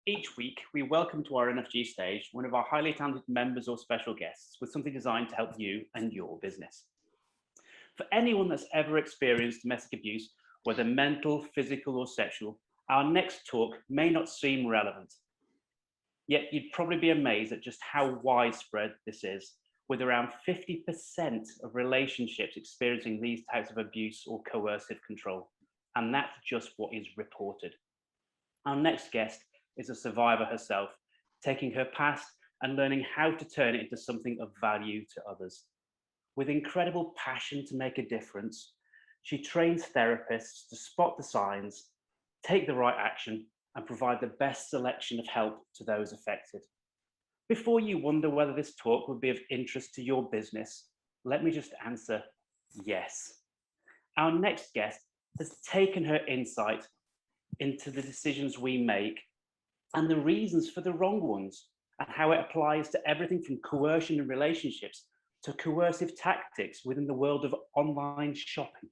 Each week, we welcome to our NfG stage one of our highly talented members or special guests with something designed to help you and your business. For anyone that's ever experienced domestic abuse, whether mental, physical, or sexual, our next talk may not seem relevant. Yet you'd probably be amazed at just how widespread this is, with around 50% of relationships experiencing these types of abuse or coercive control. And that's just what is reported. Our next guest is a survivor herself, taking her past and learning how to turn it into something of value to others. With incredible passion to make a difference, she trains therapists to spot the signs, take the right action, and provide the best selection of help to those affected. Before you wonder whether this talk would be of interest to your business, let me just answer yes. Our next guest has taken her insight into the decisions we make and the reasons for the wrong ones, and how it applies to everything from coercion in relationships to coercive tactics within the world of online shopping.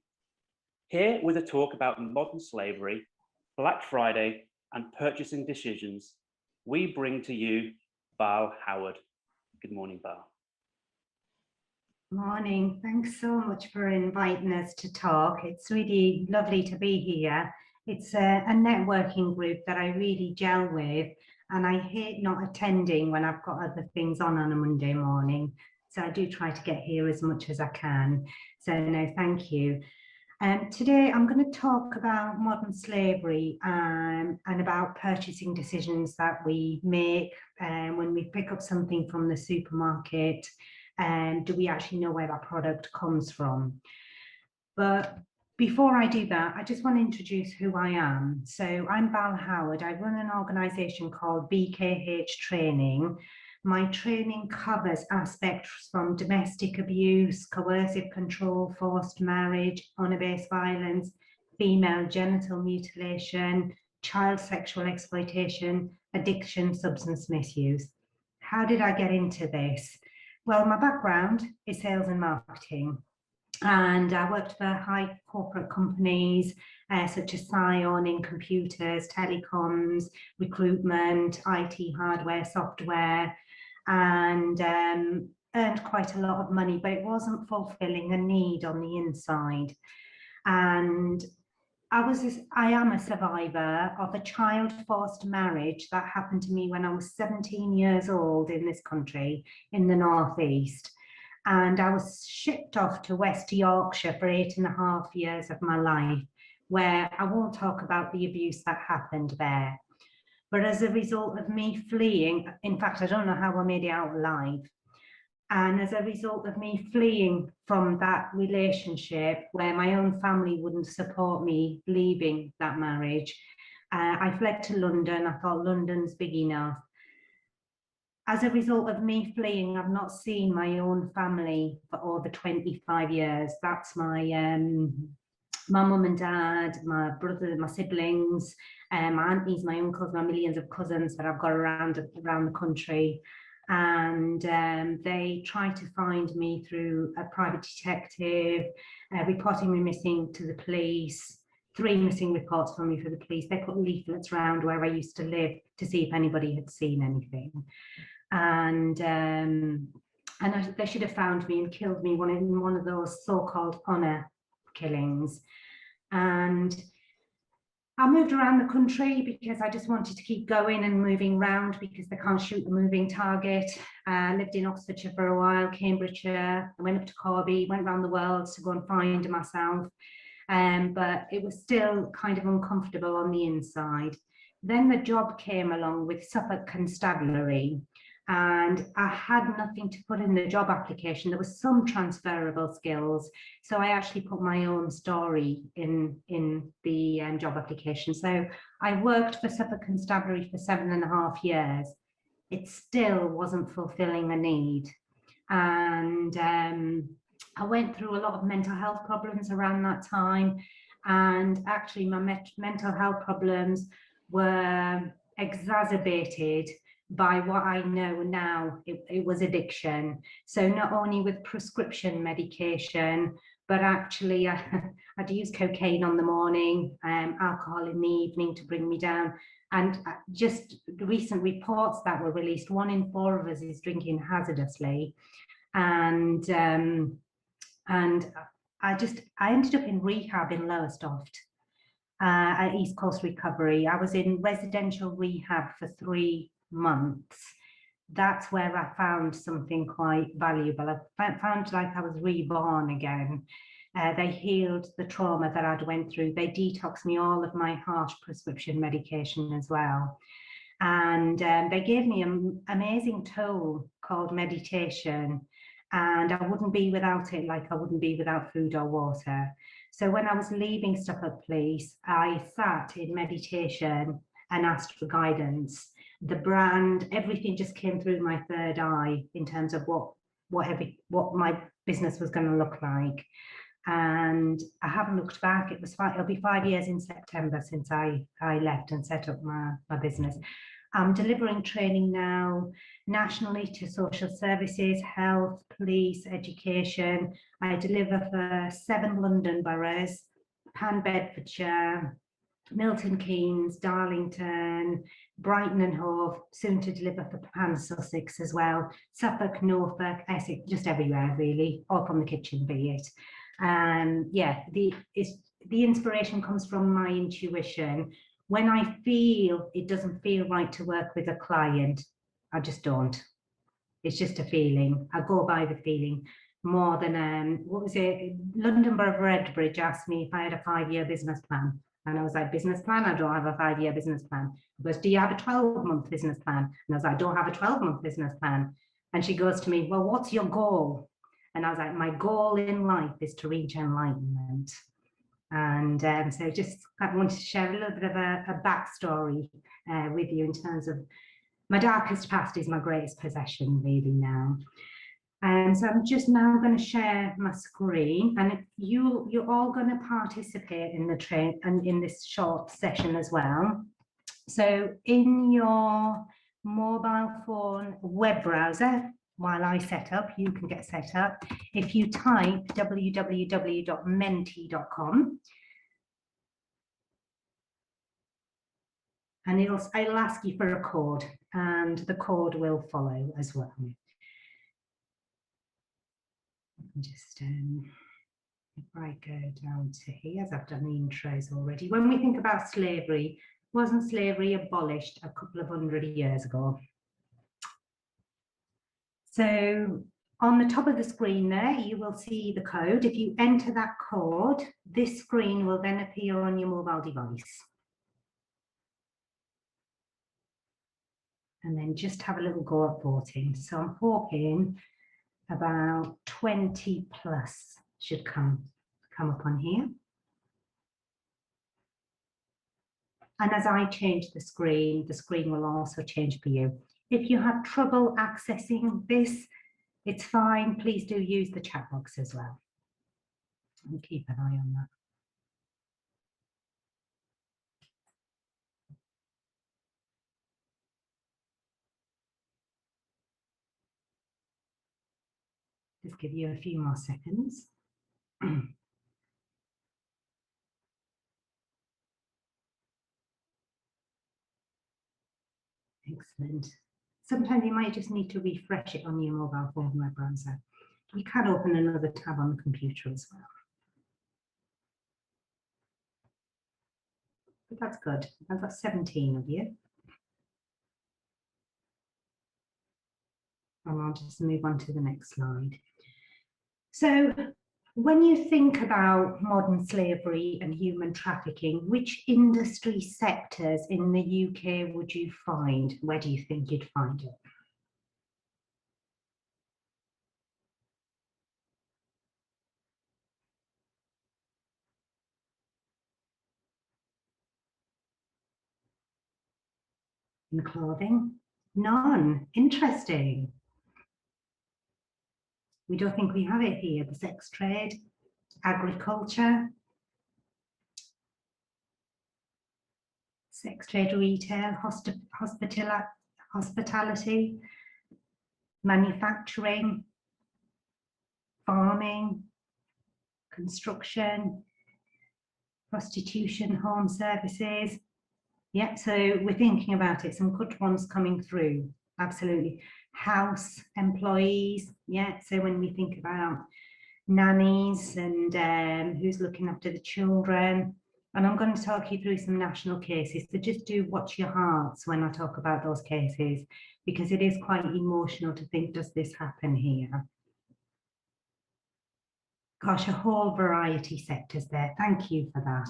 Here with a talk about modern slavery, Black Friday, and purchasing decisions, we bring to you Bal Howard. Good morning, Bal. Morning. Thanks so much for inviting us to talk. It's really lovely to be here. It's a networking group that I really gel with, and I hate not attending when I've got other things on a Monday morning. So I do try to get here as much as I can. So no, thank you. Today I'm going to talk about modern slavery and about purchasing decisions that we make when we pick up something from the supermarket. And do we actually know where that product comes from? But before I do that, I just want to introduce who I am. So I'm Bal Howard. I run an organisation called BKH Training. My training covers aspects from domestic abuse, coercive control, forced marriage, honor-based violence, female genital mutilation, child sexual exploitation, addiction, substance misuse. How did I get into this? Well, my background is sales and marketing, and I worked for high corporate companies such as Scion in computers, telecoms, recruitment, IT hardware, software, and earned quite a lot of money, but it wasn't fulfilling a need on the inside. And I am a survivor of a child forced marriage that happened to me when I was 17 years old in this country, in the Northeast. And I was shipped off to West Yorkshire for 8.5 years of my life, where I won't talk about the abuse that happened there. But as a result of me fleeing, in fact, I don't know how I made it out alive. And as a result of me fleeing from that relationship where my own family wouldn't support me leaving that marriage, I fled to London. I thought London's big enough. As a result of me fleeing, I've not seen my own family for over 25 years. That's my mum and dad, my brother, my siblings, my aunties, my uncles, my millions of cousins that I've got around the country. And they try to find me through a private detective, reporting me missing to the police, 3 missing reports from me for the police. They put leaflets around where I used to live to see if anybody had seen anything. And they should have found me and killed me in one of those so-called honor killings. And I moved around the country because I just wanted to keep going and moving around because they can't shoot a moving target. I lived in Oxfordshire for a while, Cambridgeshire. I went up to Corby, went around the world to go and find myself. But it was still kind of uncomfortable on the inside. Then the job came along with Suffolk Constabulary, and I had nothing to put in the job application. There was some transferable skills, so I actually put my own story in the job application. So I worked for Suffolk Constabulary for 7.5 years. It still wasn't fulfilling a need, and I went through a lot of mental health problems around that time, and actually my mental health problems were exacerbated by what I know now. It was addiction. So not only with prescription medication, but actually I'd use cocaine on the morning, alcohol in the evening to bring me down. And just the recent reports that were released, 1 in 4 of us is drinking hazardously. And I ended up in rehab in Lowestoft at East Coast Recovery. I was in residential rehab for 3 months. That's where I found something quite valuable. I found like I was reborn again. They healed the trauma that I'd went through. They detoxed me all of my harsh prescription medication as well. And they gave me an amazing tool called meditation. And I wouldn't be without it, like I wouldn't be without food or water. So when I was leaving Suffolk Police, I sat in meditation and asked for guidance. The brand, everything just came through my third eye in terms of what my business was going to look like. And I haven't looked back. It'll be 5 years in September since I left and set up my business. I'm delivering training now nationally to social services, health, police, education. I deliver for 7 London boroughs, Pan Bedfordshire, Milton Keynes, Darlington, Brighton and Hove, soon to deliver for Pan Sussex as well, Suffolk, Norfolk, Essex, just everywhere really, all from the kitchen be it. Yeah, the inspiration comes from my intuition. When I feel it doesn't feel right to work with a client, I just don't. It's just a feeling. I go by the feeling more than, what was it? London Borough of Redbridge asked me if I had a 5-year business plan. And I was like, business plan? I don't have a 5-year business plan. He goes, do you have a 12-month business plan? And I was like, I don't have a 12-month business plan. And she goes to me, well, what's your goal? And I was like, my goal in life is to reach enlightenment. And so just I wanted to share a little bit of a backstory with you in terms of my darkest past is my greatest possession really now. And so I'm just now going to share my screen, and you're all going to participate in the train and in this short session as well. So in your mobile phone web browser, while I set up, you can get set up. If you type www.menti.com, and it'll ask you for a code, and the code will follow as well. Just if I go down to here, as I've done the intros already. When we think about slavery, wasn't slavery abolished a couple of 100 years ago? So on the top of the screen there, you will see the code. If you enter that code, this screen will then appear on your mobile device. And then just have a little go at voting. So I'm hoping about 20 plus should come up on here. And as I change the screen will also change for you. If you have trouble accessing this, it's fine. Please do use the chat box as well. And keep an eye on that. Just give you a few more seconds. Excellent. Sometimes you might just need to refresh it on your mobile phone web browser. You can open another tab on the computer as well. But that's good. I've got 17 of you. And I'll just move on to the next slide. So when you think about modern slavery and human trafficking, which industry sectors in the UK would you find? Where do you think you'd find it? In clothing? None. Interesting. We don't think we have it here. The sex trade, agriculture, sex trade, retail, hospitality, manufacturing, farming, construction, prostitution, home services. Yeah, so we're thinking about it. Some good ones coming through, absolutely. House employees, yeah. So when we think about nannies and who's looking after the children, and I'm going to talk you through some national cases. So just do watch your hearts when I talk about those cases, because it is quite emotional to think, does this happen here? Gosh, a whole variety sectors there. Thank you for that.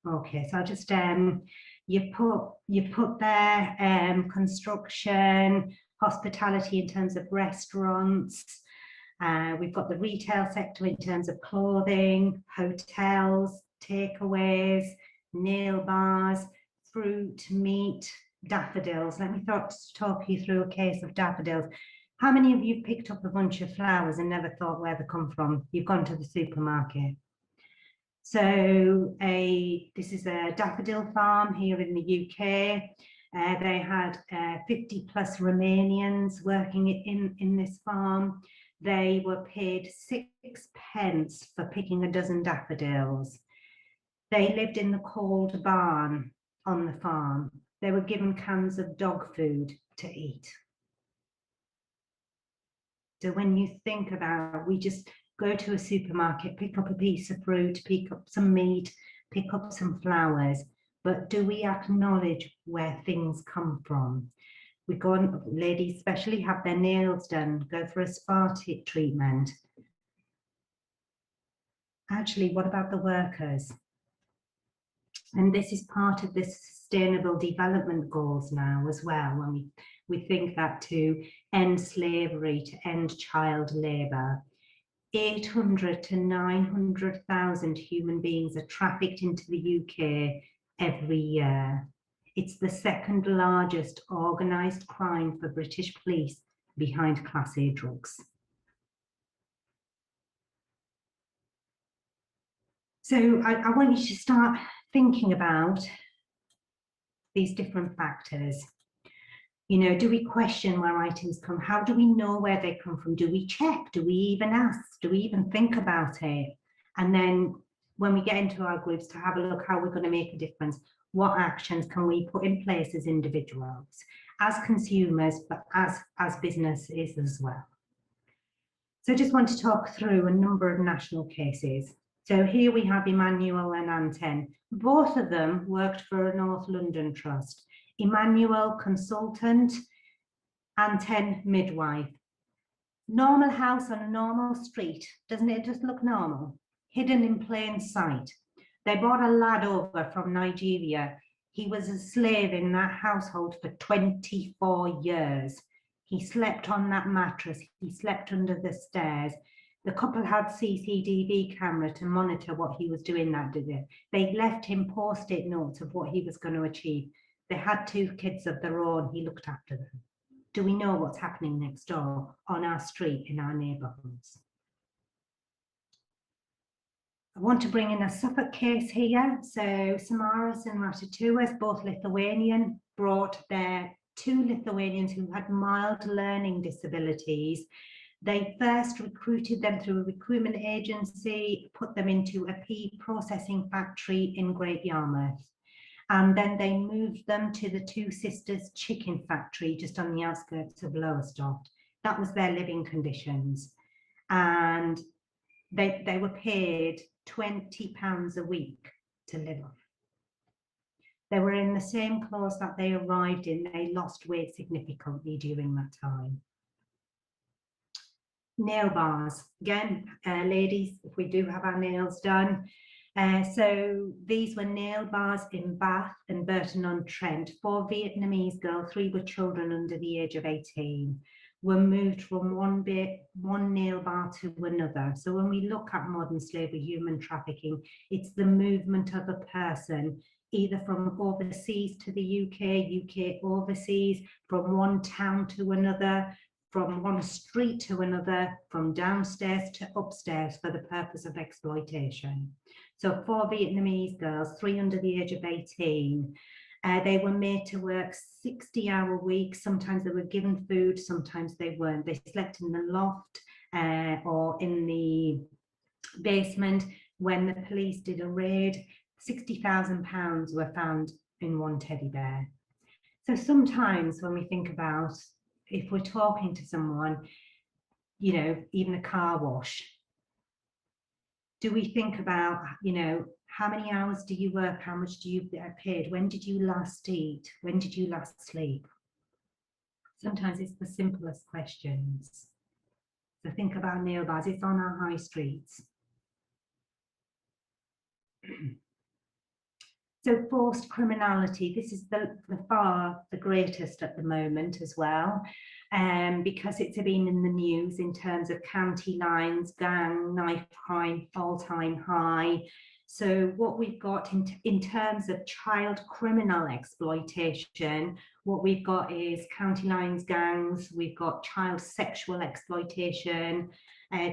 Okay, so I'll just you put there construction, hospitality in terms of restaurants. We've got the retail sector in terms of clothing, hotels, takeaways, nail bars, fruit, meat, daffodils. Let me talk you through a case of daffodils. How many of you picked up a bunch of flowers and never thought where they come from? You've gone to the supermarket. So this is a daffodil farm here in the UK. They had 50 plus Romanians working in this farm. They were paid 6 pence for picking a dozen daffodils. They lived in the cold barn on the farm. They were given cans of dog food to eat. So when you think about, we just go to a supermarket, pick up a piece of fruit, pick up some meat, pick up some flowers, but do we acknowledge where things come from? We go on, ladies especially have their nails done, go for a spa treatment. Actually, what about the workers? And this is part of the Sustainable Development Goals now as well, when we think that to end slavery, to end child labour. 800 to 900,000 human beings are trafficked into the UK every year. It's the second largest organised crime for British police behind Class A drugs. So I want you to start thinking about these different factors. You know, do we question where items come? How do we know where they come from? Do we check? Do we even ask? Do we even think about it? And then when we get into our groups to have a look how we're going to make a difference, what actions can we put in place as individuals, as consumers, but as businesses as well. So I just want to talk through a number of national cases. So here we have Emmanuel and Anten. Both of them worked for a North London trust. Emmanuel, consultant, Anten, midwife. Normal house on a normal street. Doesn't it just look normal? Hidden in plain sight. They brought a lad over from Nigeria. He was a slave in that household for 24 years. He slept on that mattress. He slept under the stairs. The couple had CCTV camera to monitor what he was doing that day. They left him post-it notes of what he was going to achieve. They had 2 kids of their own. He looked after them. Do we know what's happening next door, on our street, in our neighbourhoods? I want to bring in a Suffolk case here. So Samaras and Ratatouilles, both Lithuanian, brought their 2 Lithuanians who had mild learning disabilities. They first recruited them through a recruitment agency, put them into a pea processing factory in Great Yarmouth. And then they moved them to the Two Sisters chicken factory just on the outskirts of Lowestoft. That was their living conditions. And they were paid £20 a week to live off. They were in the same clothes that they arrived in. They lost weight significantly during that time. Nail bars. Again, ladies, if we do have our nails done. So these were nail bars in Bath and Burton-on-Trent. 4 Vietnamese girls, 3 were children under the age of 18, were moved from one nail bar to another. So when we look at modern slavery, human trafficking, it's the movement of a person either from overseas to the UK overseas, from one town to another, from one street to another, from downstairs to upstairs for the purpose of exploitation. So 4 Vietnamese girls, 3 under the age of 18, they were made to work 60-hour weeks. Sometimes they were given food, sometimes they weren't. They slept in the loft or in the basement when the police did a raid. £60,000 were found in one teddy bear. So sometimes when we think about if we're talking to someone, you know, even a car wash, do we think about, you know, how many hours do you work? How much do you get paid? When did you last eat? When did you last sleep? Sometimes it's the simplest questions. So think about nail bars. It's on our high streets. So forced criminality, this is the far the greatest at the moment as well, because it's been in the news in terms of county lines, gang, knife crime, all-time high. So what we've got in terms of child criminal exploitation, what we've got is county lines, gangs, we've got child sexual exploitation,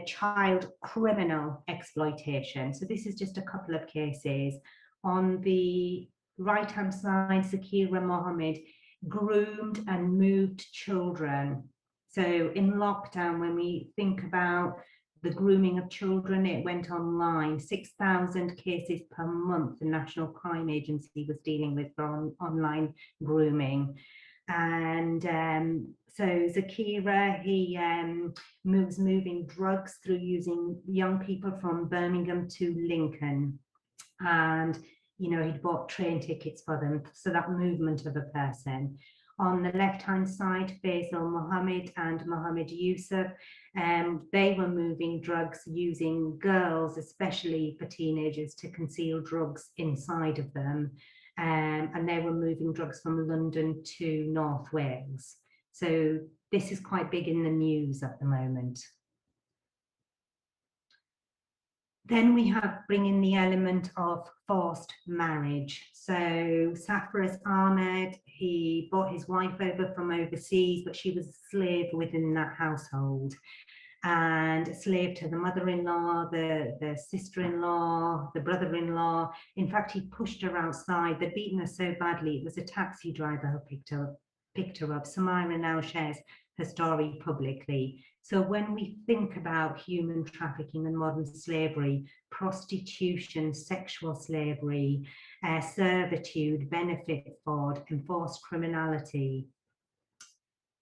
child criminal exploitation. So this is just a couple of cases. On the right-hand side, Zakira Mohammed groomed and moved children. So in lockdown, when we think about the grooming of children, it went online. 6,000 cases per month the National Crime Agency was dealing with for online grooming. And so Zakira, he was moving drugs through using young people from Birmingham to Lincoln. And you know, he'd bought train tickets for them, so that movement of a person. On the left-hand side, Faisal Mohammed and Mohammed Yusuf, they were moving drugs using girls, especially for teenagers, to conceal drugs inside of them. And they were moving drugs from London to North Wales. So this is quite big in the news at the moment. Then we have bringing the element of forced marriage. So Safras Ahmed, he brought his wife over from overseas, but she was a slave within that household, and a slave to the mother-in-law, the sister-in-law, the brother-in-law. In fact, he pushed her outside. They'd beaten her so badly, it was a taxi driver who picked her up. Samira now shares her story publicly. So when we think about human trafficking and modern slavery, prostitution, sexual slavery, servitude, benefit fraud, enforced criminality,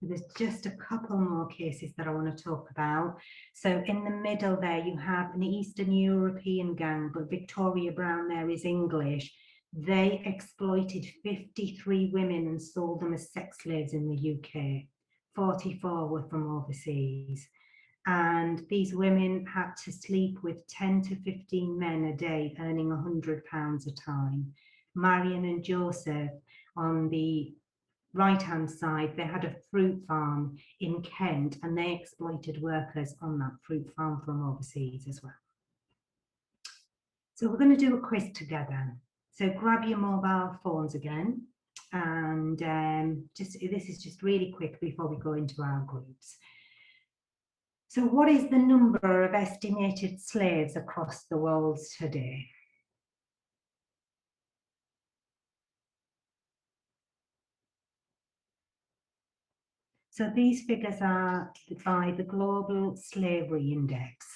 there's just a couple more cases that I want to talk about. So in the middle there, you have an Eastern European gang, but Victoria Brown there is English. They exploited 53 women and sold them as sex slaves in the UK. 44 were from overseas. And these women had to sleep with 10 to 15 men a day, earning £100 a time. Marion and Joseph, on the right-hand side, they had a fruit farm in Kent, and they exploited workers on that fruit farm from overseas as well. So we're going to do a quiz together. So grab your mobile phones again. And this is just really quick before we go into our groups. So what is the number of estimated slaves across the world today? So these figures are by the Global Slavery Index.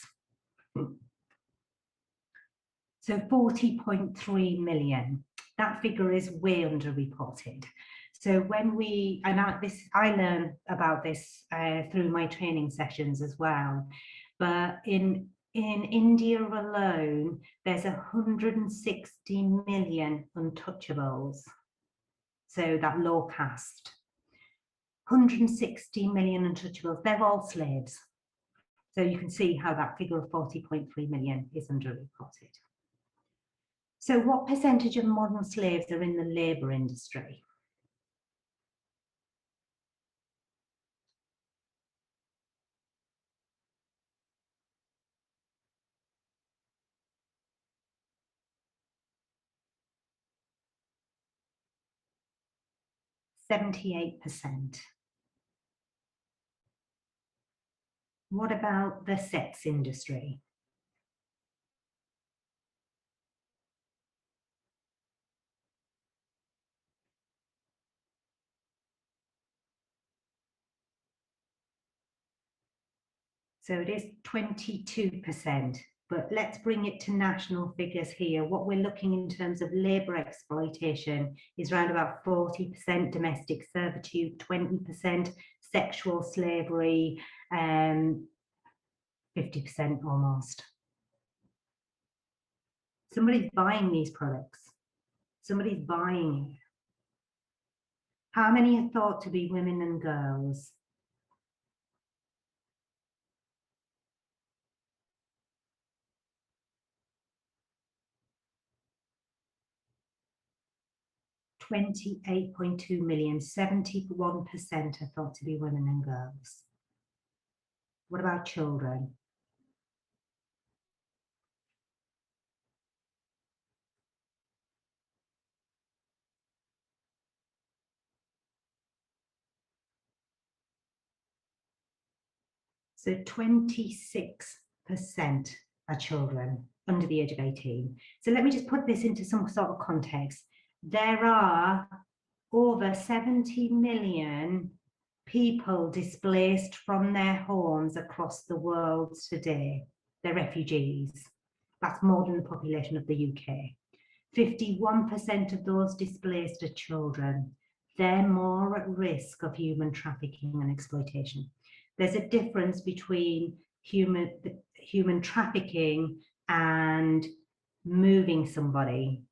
So 40.3 million. That figure is way underreported. So when we, and I learned about this through my training sessions as well, but in India alone, there's 160 million untouchables. So that low caste. 160 million untouchables, they're all slaves. So you can see how that figure of 40.3 million is underreported. So what percentage of modern slaves are in the labour industry? %78. What about the sex industry? So it is 22%, but let's bring it to national figures here. What we're looking in terms of labour exploitation is around about 40% domestic servitude, 20% sexual slavery, 50% almost. Somebody's buying these products. Somebody's buying it. How many are thought to be women and girls? $28.2 million, 71% are thought to be women and girls. What about children? So 26% are children under the age of 18. So let me just put this into some sort of context. There are over 70 million people displaced from their homes across the world today. They're refugees. That's more than the population of the UK. 51% of those displaced are children. They're more at risk of human trafficking and exploitation. There's a difference between human trafficking and moving somebody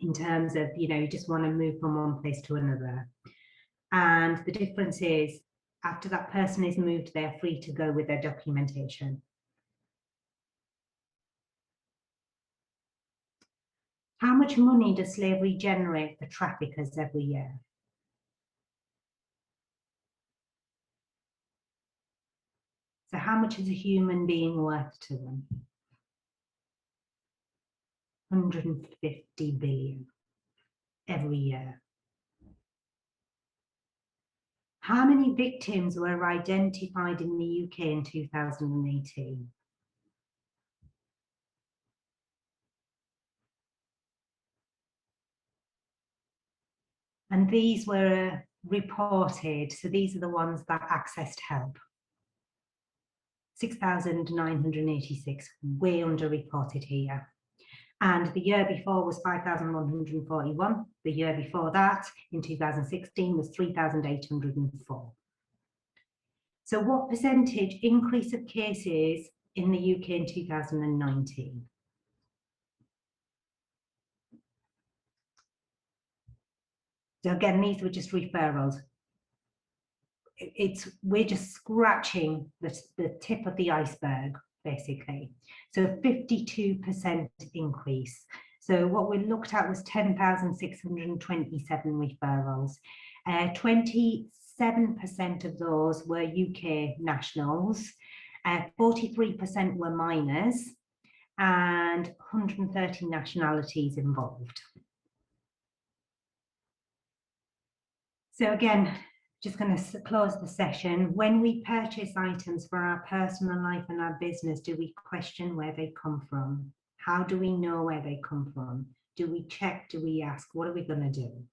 in terms of, you just want to move from one place to another. And the difference is, after that person is moved, they're free to go with their documentation. How much money does slavery generate for traffickers every year? So how much is a human being worth to them? 150 billion every year. How many victims were identified in the UK in 2018? And these were reported, so these are the ones that accessed help. 6,986, way underreported here. And the year before was 5,141. The year before that, in 2016, was 3,804. So what percentage increase of cases in the UK in 2019? So again, these were just referrals. We're just scratching the tip of the iceberg, basically. So 52% increase. So what we looked at was 10,627 referrals. 27% of those were UK nationals, 43% were minors, and 130 nationalities involved. So again, just going to close the session. When we purchase items for our personal life and our business, do we question where they come from? How do we know where they come from? Do we check? Do we ask? What are we going to do?